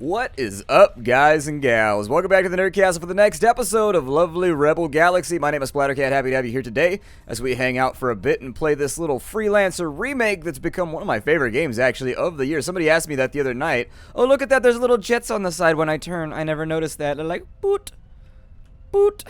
What is up, guys and gals? Welcome back to the Nerdcast for the next episode of lovely Rebel Galaxy. My name is Splattercat. Happy to have you here today as we hang out for a bit and play this little freelancer remake that's become one of my favorite games, actually, of the year. Somebody asked me that the other night. Oh, look at that. There's little jets on the side when I turn. I never noticed that. They're like, boot. Boot.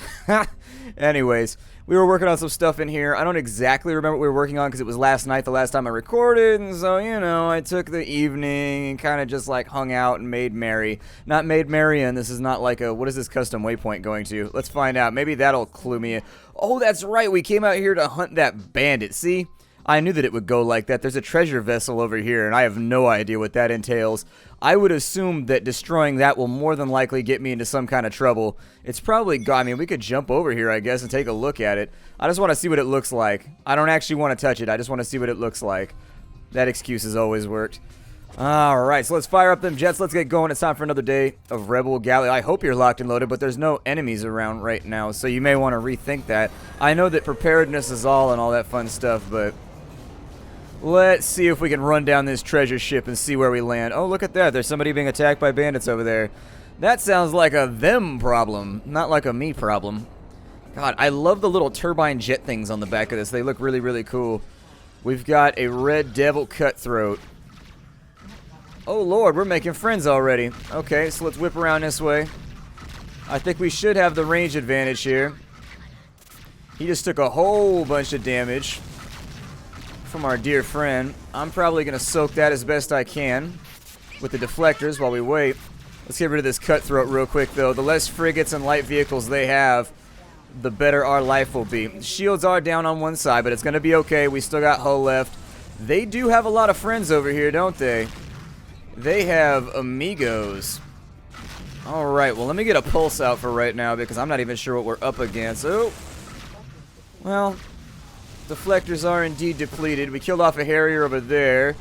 Anyways, we were working on some stuff in here. I don't exactly remember what we were working on because it was last night, the last time I recorded. And so, you know, I took the evening and kind of just like hung out and made merry. Not made merry, and this is not like a, what is this custom waypoint going to? Let's find out. Maybe that'll clue me in. Oh, that's right. We came out here to hunt that bandit. See? I knew that it would go like that. There's a treasure vessel over here, and I have no idea what that entails. I would assume that destroying that will more than likely get me into some kind of trouble. It's probably, I mean, we could jump over here, I guess, and take a look at it. I just want to see what it looks like. I don't actually want to touch it. I just want to see what it looks like. That excuse has always worked. Alright, so let's fire up them jets. Let's get going. It's time for another day of Rebel Galaxy. I hope you're locked and loaded, but there's no enemies around right now, so you may want to rethink that. I know that preparedness is all and all that fun stuff, but let's see if we can run down this treasure ship and see where we land. Oh, look at that. There's somebody being attacked by bandits over there. That sounds like a them problem, not like a me problem. God, I love the little turbine jet things on the back of this. They look really, really cool. We've got a red devil cutthroat. Oh, Lord, we're making friends already. Okay, so let's whip around this way. I think we should have the range advantage here. He just took a whole bunch of damage from our dear friend. I'm probably going to soak that as best I can with the deflectors while we wait. Let's get rid of this cutthroat real quick, though. The less frigates and light vehicles they have, the better our life will be. Shields are down on one side, but it's going to be okay. We still got hull left. They do have a lot of friends over here, don't they? They have amigos. Alright, well, let me get a pulse out for right now because I'm not even sure what we're up against. Oh, well, deflectors are indeed depleted. We killed off a Harrier over there.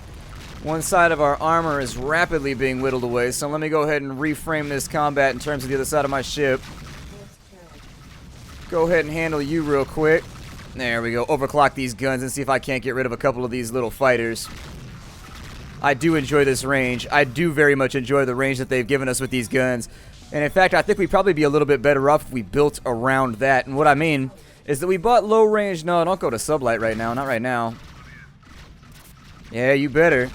One side of our armor is rapidly being whittled away, so let me go ahead and reframe this combat in terms of the other side of my ship. Go ahead and handle you real quick. There we go. Overclock these guns and see if I can't get rid of a couple of these little fighters. I do enjoy this range. I do very much enjoy the range that they've given us with these guns. And in fact, I think we'd probably be a little bit better off if we built around that. And what I mean is that we bought low range. No, don't go to sublight right now. Not right now. Yeah, you better.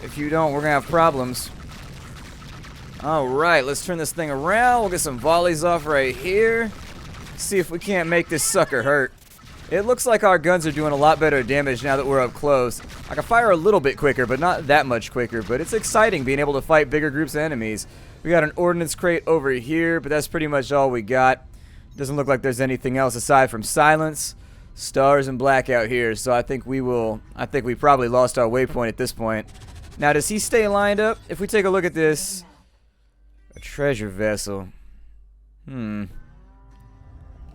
If you don't, we're going to have problems. Alright, let's turn this thing around. We'll get some volleys off right here. See if we can't make this sucker hurt. It looks like our guns are doing a lot better damage now that we're up close. I can fire a little bit quicker, but not that much quicker. But it's exciting being able to fight bigger groups of enemies. We got an ordnance crate over here, but that's pretty much all we got. Doesn't look like there's anything else aside from silence, stars, and blackout here. So I think we probably lost our waypoint at this point. Now, does he stay lined up? If we take a look at this, a treasure vessel.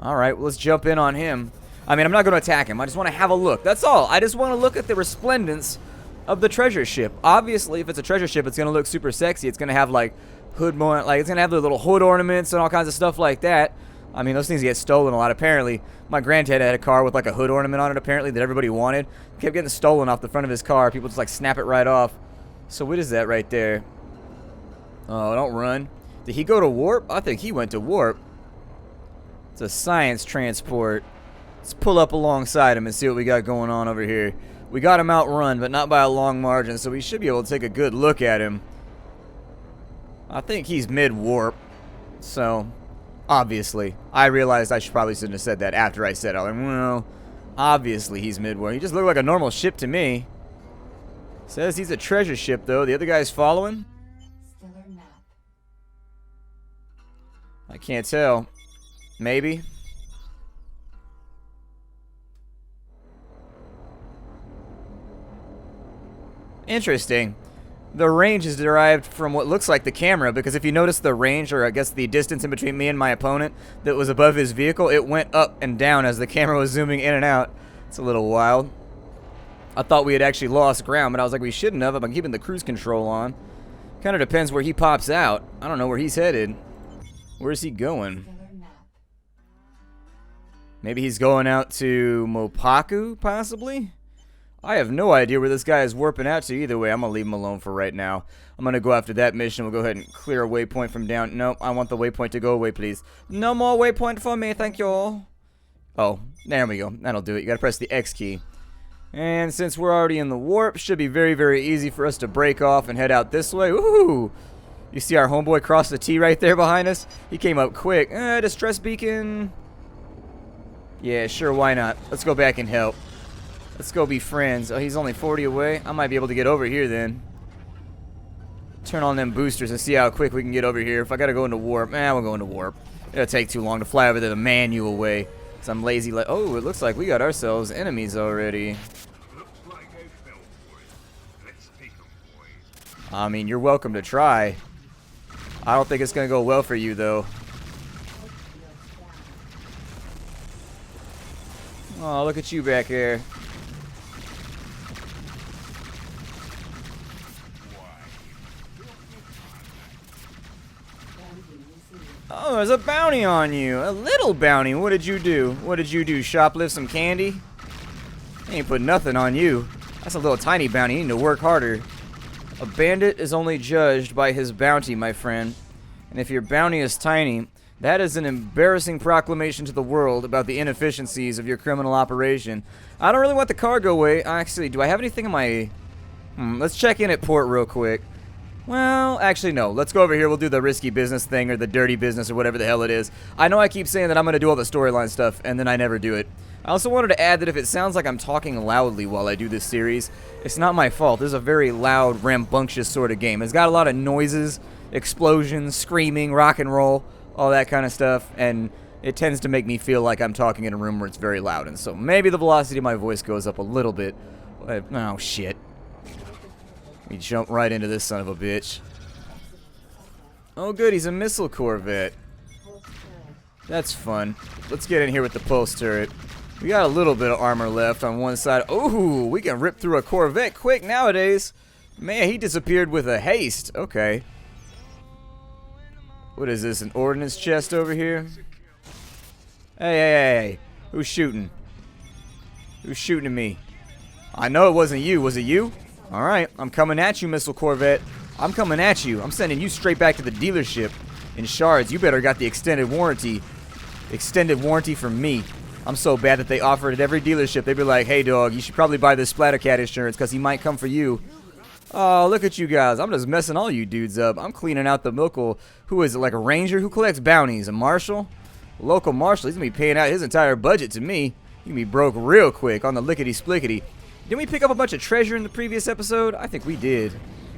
Alright, well, let's jump in on him. I mean, I'm not going to attack him. I just want to have a look. That's all. I just want to look at the resplendence of the treasure ship. Obviously, if it's a treasure ship, it's going to look super sexy. It's going to have, like, it's going to have the little hood ornaments and all kinds of stuff like that. I mean, those things get stolen a lot. Apparently, my granddad had a car with, like, a hood ornament on it, apparently, that everybody wanted. It kept getting stolen off the front of his car. People just, like, snap it right off. So what is that right there? Oh, don't run. Did he go to warp? I think he went to warp. It's a science transport. Let's pull up alongside him and see what we got going on over here. We got him outrun, but not by a long margin, so we should be able to take a good look at him. I think he's mid-warp, so obviously. I realized I probably shouldn't have said that after I said it. I was like, well, obviously he's mid-warp. He just looked like a normal ship to me. Says he's a treasure ship, though. The other guy's following? I can't tell. Maybe. Interesting. The range is derived from what looks like the camera, because if you notice the range, or I guess the distance in between me and my opponent that was above his vehicle, it went up and down as the camera was zooming in and out. It's a little wild. I thought we had actually lost ground, but I was like, we shouldn't have. I've been keeping the cruise control on. Kind of depends where he pops out. I don't know where he's headed. Where's he going? Maybe he's going out to Mopaku, possibly? I have no idea where this guy is warping out to either way. I'm going to leave him alone for right now. I'm going to go after that mission. We'll go ahead and clear a waypoint from down. Nope, I want the waypoint to go away, please. No more waypoint for me, thank you. Oh, there we go. That'll do it. You got to press the X key. And since we're already in the warp, should be very, very easy for us to break off and head out this way. Woohoo! You see our homeboy cross the T right there behind us? He came up quick. Distress beacon. Yeah, sure, why not? Let's go back and help. Let's go be friends. Oh, he's only 40 away. I might be able to get over here then. Turn on them boosters and see how quick we can get over here. If I gotta go into warp, we'll go into warp. It'll take too long to fly over there the manual way. So I'm lazy like, oh, it looks like we got ourselves enemies already. I mean, you're welcome to try. I don't think it's gonna go well for you though. Oh, look at you back there. Oh, there's a bounty on you. A little bounty. What did you do? What did you do? Shoplift some candy? I ain't put nothing on you. That's a little tiny bounty. You need to work harder. A bandit is only judged by his bounty, my friend. And if your bounty is tiny, that is an embarrassing proclamation to the world about the inefficiencies of your criminal operation. I don't really want the cargo away. Actually, do I have anything in my... let's check in at port real quick. Well, actually, no. Let's go over here. We'll do the risky business thing or the dirty business or whatever the hell it is. I know I keep saying that I'm going to do all the storyline stuff, and then I never do it. I also wanted to add that if it sounds like I'm talking loudly while I do this series, it's not my fault. This is a very loud, rambunctious sort of game. It's got a lot of noises, explosions, screaming, rock and roll, all that kind of stuff, and it tends to make me feel like I'm talking in a room where it's very loud, and so maybe the velocity of my voice goes up a little bit. Oh, shit. We jump right into this son of a bitch. Oh, good, he's a missile corvette. That's fun. Let's get in here with the pulse turret. We got a little bit of armor left on one side. Ooh, we can rip through a corvette quick nowadays. Man, he disappeared with a haste. Okay. What is this, an ordnance chest over here? Hey. Who's shooting? Who's shooting at me? I know it wasn't you. Was it you? Alright, I'm coming at you, missile corvette. I'm coming at you. I'm sending you straight back to the dealership in shards. You better got the extended warranty. Extended warranty from me. I'm so bad that they offer it at every dealership. They'd be like, hey, dog, you should probably buy this Splattercat insurance because he might come for you. Oh, look at you guys. I'm just messing all you dudes up. I'm cleaning out the local... Who is it, like a ranger? Who collects bounties? A marshal? A local marshal. He's going to be paying out his entire budget to me. He can be broke real quick on the lickety-splickety. Didn't we pick up a bunch of treasure in the previous episode? I think we did.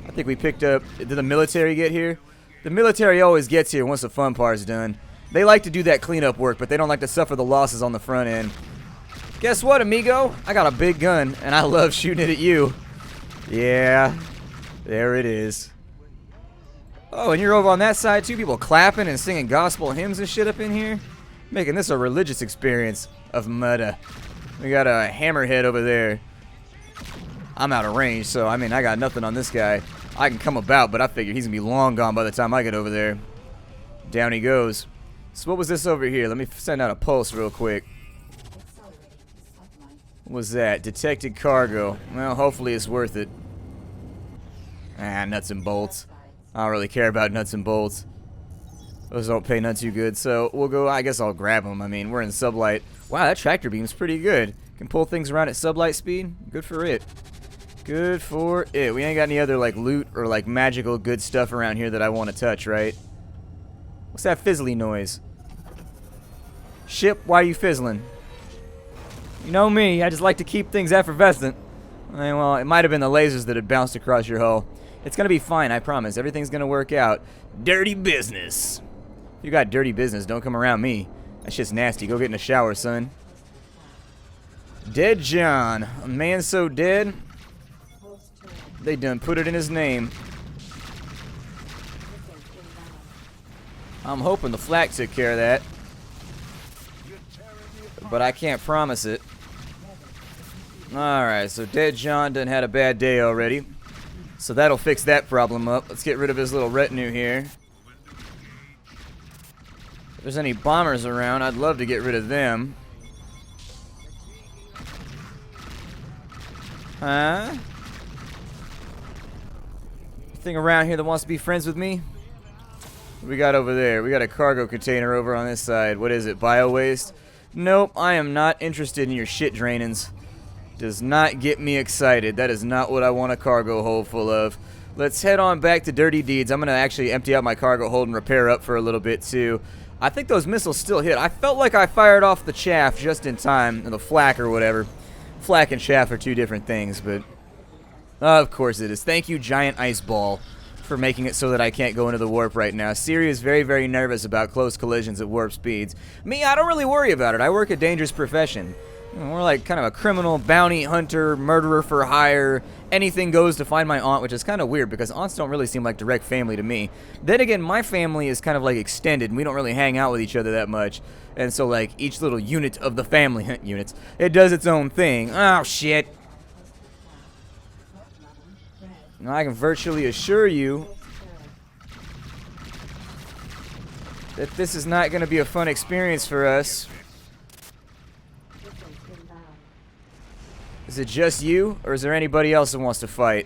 I think we picked up... Did the military get here? The military always gets here once the fun part's done. They like to do that cleanup work, but they don't like to suffer the losses on the front end. Guess what, amigo? I got a big gun, and I love shooting it at you. Yeah. There it is. Oh, and you're over on that side, too? People clapping and singing gospel hymns and shit up in here? Making this a religious experience of murder. We got a hammerhead over there. I'm out of range, so, I mean, I got nothing on this guy. I can come about, but I figure he's going to be long gone by the time I get over there. Down he goes. So what was this over here? Let me send out a pulse real quick. What was that? Detected cargo. Well, hopefully it's worth it. Ah, nuts and bolts. I don't really care about nuts and bolts. Those don't pay none too good, so we'll go. I guess I'll grab them. I mean, we're in sublight. Wow, that tractor beam's pretty good. Can pull things around at sublight speed. Good for it. Good for it. We ain't got any other, like, loot or, like, magical good stuff around here that I want to touch, right? What's that fizzly noise? Ship, why are you fizzling? You know me, I just like to keep things effervescent. Well, it might have been the lasers that had bounced across your hull. It's gonna be fine, I promise. Everything's gonna work out. Dirty business. If you got dirty business, don't come around me. That shit's nasty. Go get in the shower, son. Dead John. A man so dead, they done put it in his name. I'm hoping the flak took care of that, but I can't promise it. Alright, so Dead John done had a bad day already. So that'll fix that problem up. Let's get rid of his little retinue here. If there's any bombers around, I'd love to get rid of them. Huh? Anything around here that wants to be friends with me? What we got over there? We got a cargo container over on this side. What is it? Bio waste? Nope, I am not interested in your shit drainings. Does not get me excited. That is not what I want a cargo hold full of. Let's head on back to Dirty Deeds. I'm going to actually empty out my cargo hold and repair up for a little bit too. I think those missiles still hit. I felt like I fired off the chaff just in time, or the flak or whatever. Flak and chaff are two different things, but of course it is. Thank you, Giant Ice Ball, for making it so that I can't go into the warp right now. Siri is very, very nervous about close collisions at warp speeds. Me, I don't really worry about it. I work a dangerous profession. We're like kind of a criminal, bounty hunter, murderer for hire. Anything goes to find my aunt, which is kind of weird because aunts don't really seem like direct family to me. Then again, my family is kind of like extended, and we don't really hang out with each other that much. And so like each little unit of the family, units, it does its own thing. Oh, shit. Now, I can virtually assure you that this is not going to be a fun experience for us. Is it just you, or is there anybody else that wants to fight?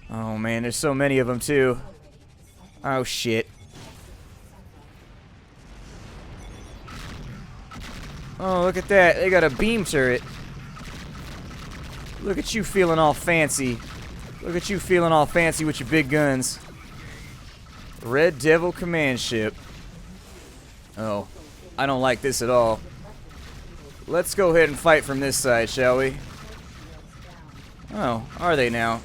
Oh man, there's so many of them too. Oh shit. Oh, look at that. They got a beam turret. Look at you feeling all fancy. Look at you feeling all fancy with your big guns. Red Devil command ship. Oh, I don't like this at all. Let's go ahead and fight from this side, shall we? Oh, are they now?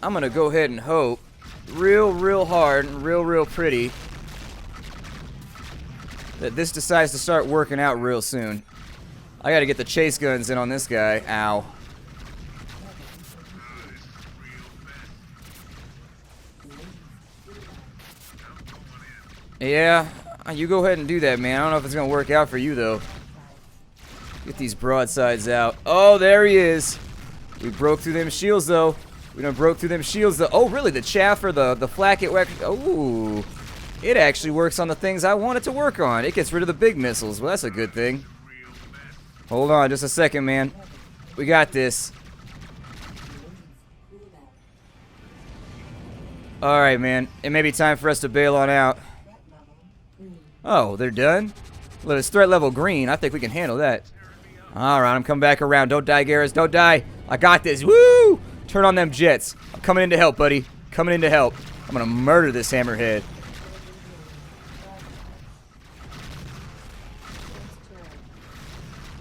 I'm gonna go ahead and hope real hard and real pretty that this decides to start working out real soon. I gotta get the chase guns in on this guy. Ow. Yeah, you go ahead and do that, man. I don't know if it's gonna work out for you, though. Get these broadsides out. Oh, there he is. We broke through them shields, though. We done broke through them shields, though. Oh, really? The chaff or the flak, it works. Oh, it actually works on the things I want it to work on. It gets rid of the big missiles. Well, that's a good thing. Hold on just a second, man. We got this. Alright, man. It may be time for us to bail on out. Oh, they're done? Well, it's threat level green. I think we can handle that. Alright, I'm coming back around. Don't die, Garrus. Don't die. I got this. Woo! Turn on them jets. I'm coming in to help, buddy. Coming in to help. I'm gonna murder this hammerhead.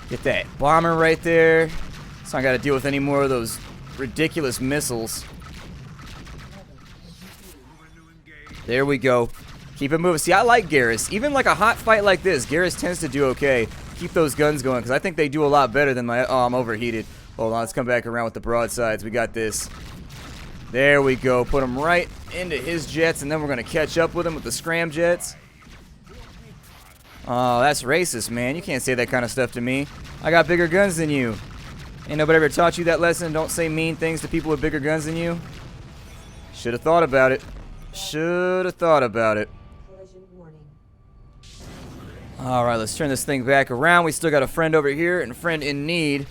Get that bomber right there. So I gotta deal with any more of those ridiculous missiles. There we go. Keep it moving. See, I like Garrus. Even like a hot fight like this, Garrus tends to do okay. Keep those guns going, because I think they do a lot better than my... Oh, I'm overheated. Hold on, let's come back around with the broadsides. We got this. There we go. Put them right into his jets, and then we're going to catch up with him with the scram jets. Oh, that's racist, man. You can't say that kind of stuff to me. I got bigger guns than you. Ain't nobody ever taught you that lesson? Don't say mean things to people with bigger guns than you. Should have thought about it. Should have thought about it. Alright, let's turn this thing back around. We still got a friend over here, and a friend in need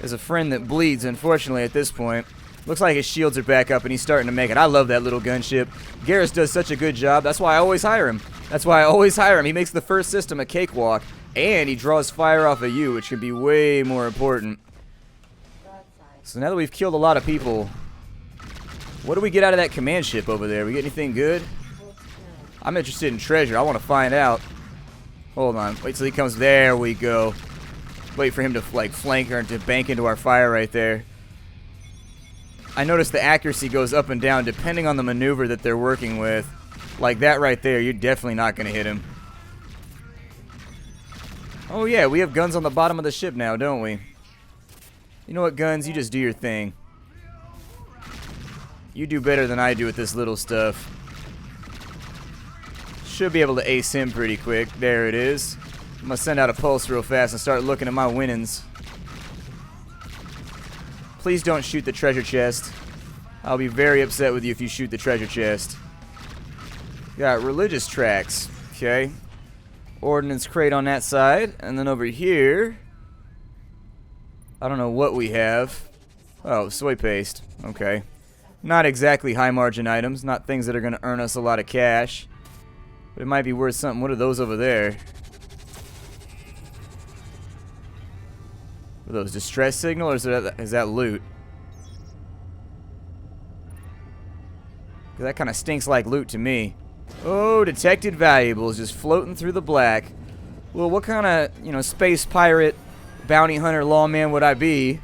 is a friend that bleeds, unfortunately, at this point. Looks like his shields are back up, and he's starting to make it. I love that little gunship. Garrus does such a good job. That's why I always hire him. That's why I always hire him. He makes the first system a cakewalk, and he draws fire off of you, which can be way more important. So now that we've killed a lot of people, what do we get out of that command ship over there? We get anything good? I'm interested in treasure. I want to find out. Hold on. Wait till he comes. There we go. Wait for him to like flank or to bank into our fire right there. I noticed the accuracy goes up and down depending on the maneuver that they're working with. Like that right there, you're definitely not going to hit him. Oh yeah, we have guns on the bottom of the ship now, don't we? You know what, guns? You just do your thing. You do better than I do with this little stuff. Should be able to ace him pretty quick. There it is. I'm going to send out a pulse real fast and start looking at my winnings. Please don't shoot the treasure chest. I'll be very upset with you if you shoot the treasure chest. Got religious tracks. Okay. ordnance crate on that side. And then over here, I don't know what we have. Oh, soy paste. Okay. Not exactly high margin items. Not things that are going to earn us a lot of cash. But it might be worth something. What are those over there? Are those distress signal or is that loot? That kind of stinks like loot to me. Oh, detected valuables just floating through the black. Well, what kind of, space pirate, bounty hunter, lawman would I be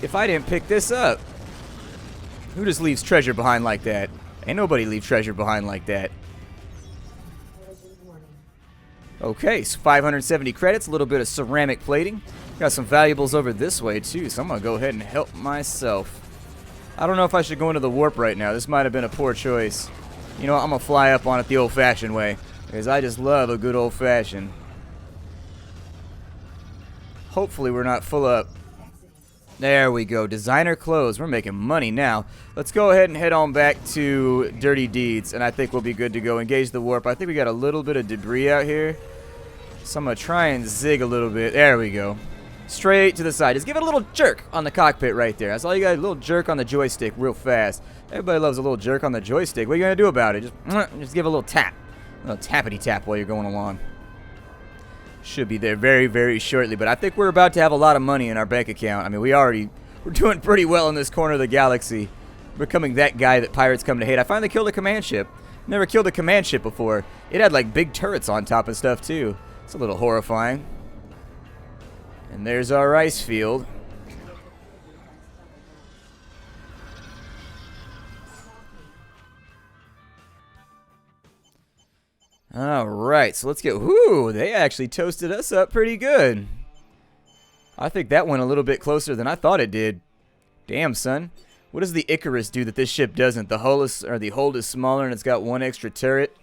if I didn't pick this up? Who just leaves treasure behind like that? Ain't nobody leave treasure behind like that. Okay, so 570 credits, a little bit of ceramic plating. Got some valuables over this way, too, so I'm going to go ahead and help myself. I don't know if I should go into the warp right now. This might have been a poor choice. You know what? I'm going to fly up on it the old-fashioned way, because I just love a good old-fashioned. Hopefully we're not full up. There we go. Designer clothes. We're making money now. Let's go ahead and head on back to Dirty Deeds, and I think we'll be good to go. Engage the warp. I think we got a little bit of debris out here, so I'm going to try and zig a little bit. There we go. Straight to the side. Just give it a little jerk on the cockpit right there. That's all you got. A little jerk on the joystick real fast. Everybody loves a little jerk on the joystick. What are you going to do about it? Just give a little tap. A little tappity tap while you're going along. Should be there very, very shortly. But I think we're about to have a lot of money in our bank account. I mean, we're doing pretty well in this corner of the galaxy. Becoming that guy that pirates come to hate. I finally killed a command ship. Never killed a command ship before. It had like big turrets on top and stuff too. It's a little horrifying. And there's our rice field. Alright, so let's get... Whoo! They actually toasted us up pretty good. I think that went a little bit closer than I thought it did. Damn, son. What does the Icarus do that this ship doesn't? The hull is, or the hold is smaller and it's got one extra turret.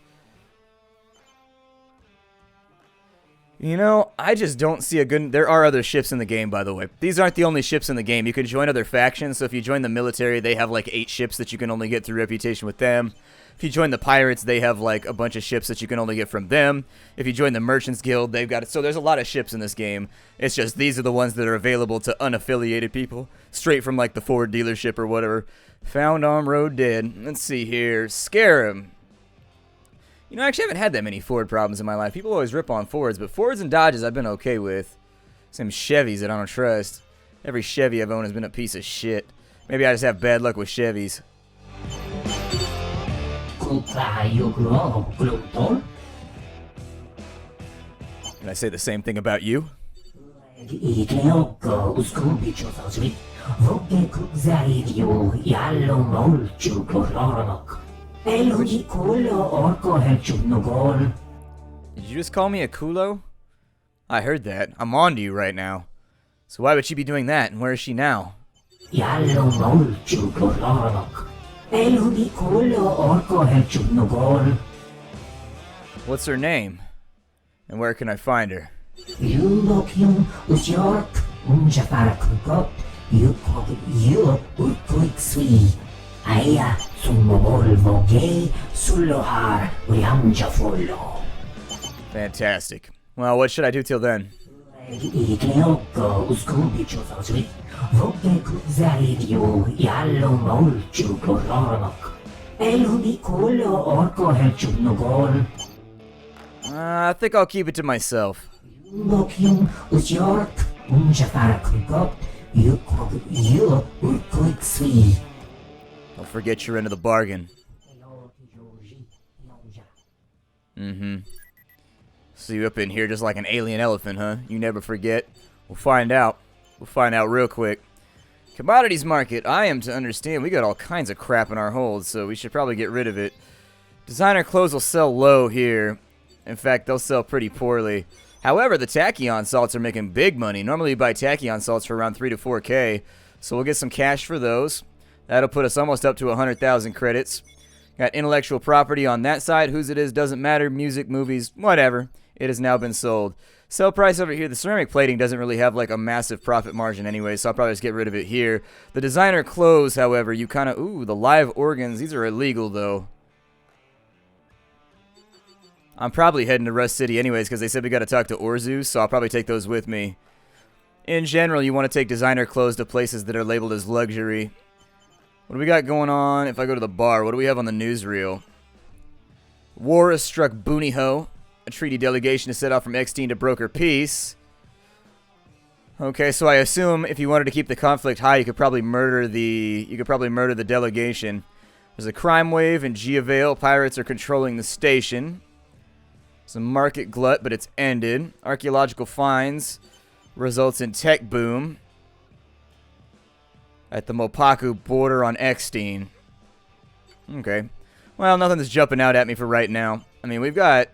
You know, I just don't see a good... There are other ships in the game, by the way. These aren't the only ships in the game. You can join other factions, so if you join the military, they have like 8 ships that you can only get through reputation with them. If you join the pirates, they have like a bunch of ships that you can only get from them. If you join the Merchants Guild, they've got it. So there's a lot of ships in this game. It's just these are the ones that are available to unaffiliated people. Straight from like the Ford dealership or whatever. Found on road dead. Let's see here. Scarab. You know, I actually haven't had that many Ford problems in my life. People always rip on Fords, but Fords and Dodges I've been okay with. Some Chevys that I don't trust. Every Chevy I've owned has been a piece of shit. Maybe I just have bad luck with Chevys. Can I say the same thing about you? Did you just call me a culo? I heard that. I'm on to you right now. So why would she be doing that, and where is she now? What's her name? And where can I find her? Fantastic. Well, what should I do till then? I think I'll keep it to myself. Don't forget you're into the bargain. See you up in here just like an alien elephant, huh? You never forget. We'll find out. We'll find out real quick. Commodities Market. I am to understand we got all kinds of crap in our holds, so we should probably get rid of it. Designer clothes will sell low here. In fact, they'll sell pretty poorly. However, the tachyon salts are making big money. Normally you buy tachyon salts for around 3 to 4K, so we'll get some cash for those. That'll put us almost up to 100,000 credits. Got intellectual property on that side. Whose it is doesn't matter. Music, movies, whatever. It has now been sold. Sell price over here. The ceramic plating doesn't really have like a massive profit margin anyway, so I'll probably just get rid of it here. The designer clothes, however, you kind of... Ooh, the live organs. These are illegal, though. I'm probably heading to Rust City anyways because they said we got to talk to Orzu, so I'll probably take those with me. In general, you want to take designer clothes to places that are labeled as luxury. What do we got going on? If I go to the bar, what do we have on the newsreel? War has struck Booney Ho. A treaty delegation is set off from X-Teen to broker peace. Okay, so I assume if you wanted to keep the conflict high, you could probably murder the delegation. There's a crime wave in Giavale. Pirates are controlling the station. It's a market glut, but it's ended. Archaeological finds results in tech boom at the Mopaku border on X-Teen. Okay. Well, nothing that's jumping out at me for right now. I mean, we've got...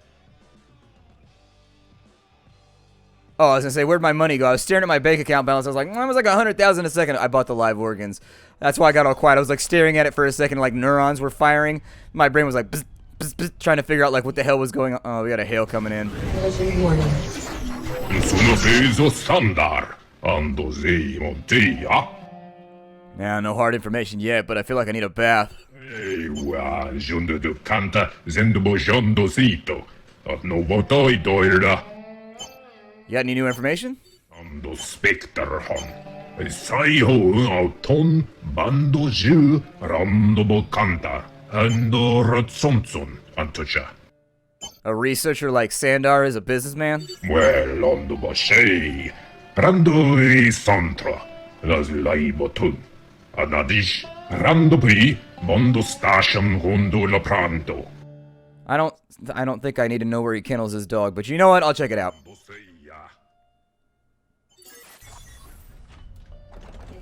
Oh, I was going to say, where'd my money go? I was staring at my bank account balance. I was like, it was like 100,000 a second. I bought the live organs. That's why I got all quiet. I was like staring at it for a second, like neurons were firing. My brain was like, bzz, bzz, bzz, trying to figure out like what the hell was going on. Oh, we got a hail coming in. Yeah, no hard information yet, but I feel like I need a bath. You got any new information? A researcher like Sandar is a businessman? Well, on the Bashay, Rando Santra, Las Laibotun, Anadish, Randopi, Bondo Station, Hondo La Pranto. I don't think I need to know where he kennels his dog, but you know what? I'll check it out.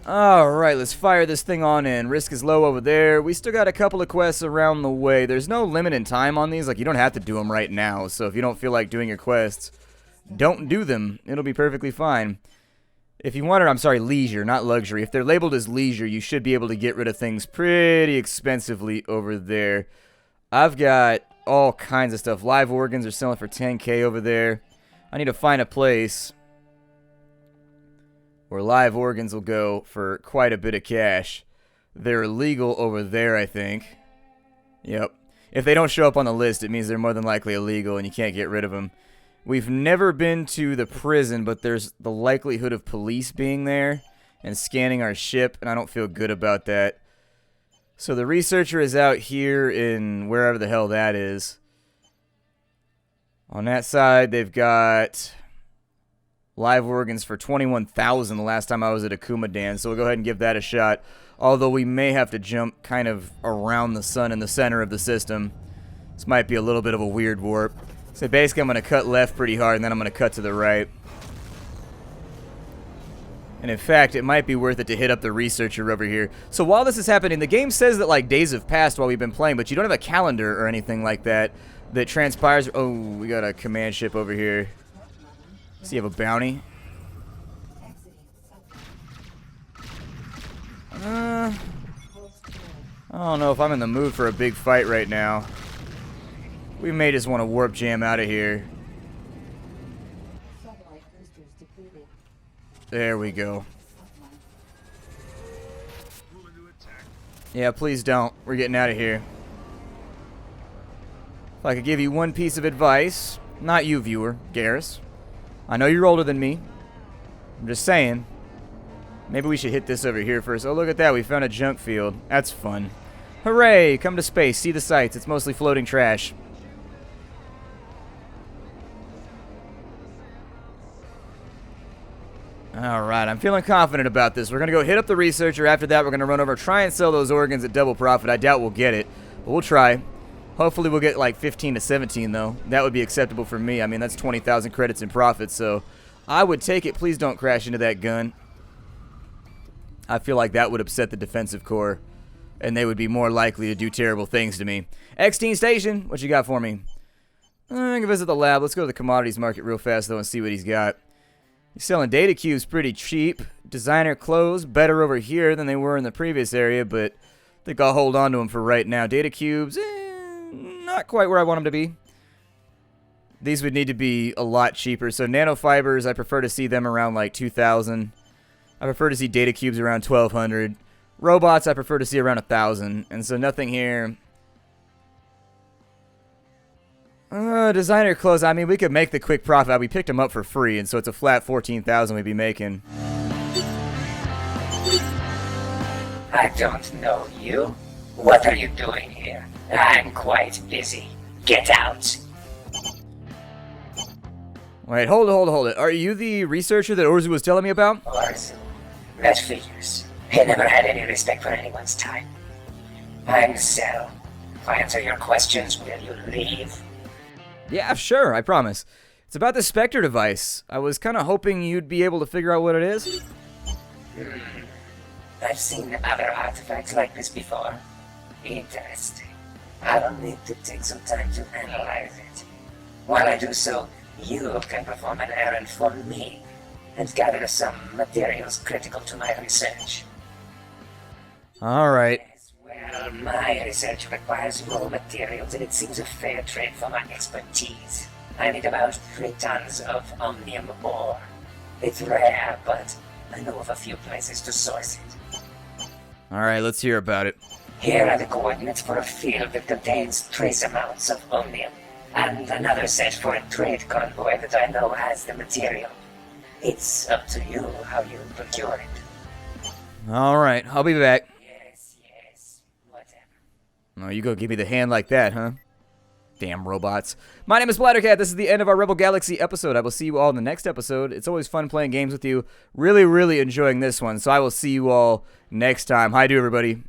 Alright, let's fire this thing on in. Risk is low over there. We still got a couple of quests around the way. There's no limit in time on these. Like, you don't have to do them right now. So if you don't feel like doing your quests, don't do them. It'll be perfectly fine. If you want it, I'm sorry, leisure, not luxury. If they're labeled as leisure, you should be able to get rid of things pretty expensively over there. I've got all kinds of stuff. Live organs are selling for 10K over there. I need to find a place where live organs will go for quite a bit of cash. They're illegal over there, I think. Yep. If they don't show up on the list, it means they're more than likely illegal and you can't get rid of them. We've never been to the prison, but there's the likelihood of police being there and scanning our ship, and I don't feel good about that. So the researcher is out here in wherever the hell that is. On that side, they've got live organs for 21,000 the last time I was at Akumadan, so we'll go ahead and give that a shot. Although we may have to jump kind of around the sun in the center of the system. This might be a little bit of a weird warp. So basically I'm going to cut left pretty hard and then I'm going to cut to the right. And in fact, it might be worth it to hit up the researcher over here. So while this is happening, the game says that like days have passed while we've been playing, but you don't have a calendar or anything like that that transpires. Oh, we got a command ship over here. So you have a bounty. I don't know if I'm in the mood for a big fight right now. We may just want to warp jam out of here. There we go. Yeah, please don't. We're getting out of here. If I could give you one piece of advice, not you, viewer, Garrus. I know you're older than me. I'm just saying. Maybe we should hit this over here first. Oh, look at that. We found a junk field. That's fun. Hooray! Come to space. See the sights. It's mostly floating trash. Alright, I'm feeling confident about this. We're going to go hit up the researcher. After that, we're going to run over, try and sell those organs at double profit. I doubt we'll get it, but we'll try. Hopefully we'll get like 15 to 17, though. That would be acceptable for me. I mean, that's 20,000 credits in profit, so I would take it. Please don't crash into that gun. I feel like that would upset the defensive core, and they would be more likely to do terrible things to me. X-Teen Station, what you got for me? I can visit the lab. Let's go to the Commodities Market real fast, though, and see what he's got. He's selling data cubes pretty cheap. Designer clothes, better over here than they were in the previous area, but I think I'll hold on to them for right now. Data cubes, not quite where I want them to be. These would need to be a lot cheaper. So nanofibers, I prefer to see them around like 2,000. I prefer to see data cubes around 1,200. Robots, I prefer to see around 1,000. And so nothing here. Designer clothes, I mean, we could make the quick profit. We picked them up for free, and so it's a flat 14,000 we'd be making. I don't know you. What are you doing here? I'm quite busy. Get out. Wait, hold it. Are you the researcher that Orzu was telling me about? Orzu. That figures. He never had any respect for anyone's time. I'm Cell. If I answer your questions, will you leave? Yeah, sure, I promise. It's about the Spectre device. I was kind of hoping you'd be able to figure out what it is. I've seen other artifacts like this before. Interesting. I'll need to take some time to analyze it. While I do so, you can perform an errand for me and gather some materials critical to my research. Alright. Well, my research requires raw materials, and it seems a fair trade for my expertise. I need about 3 tons of omnium ore. It's rare, but I know of a few places to source it. Alright, let's hear about it. Here are the coordinates for a field that contains trace amounts of omnium, and another set for a trade convoy that I know has the material. It's up to you how you procure it. Alright, I'll be back. Yes, whatever. Oh, you go give me the hand like that, huh? Damn robots. My name is Splattercat. This is the end of our Rebel Galaxy episode. I will see you all in the next episode. It's always fun playing games with you. Really, really enjoying this one. So I will see you all next time. Hi, everybody.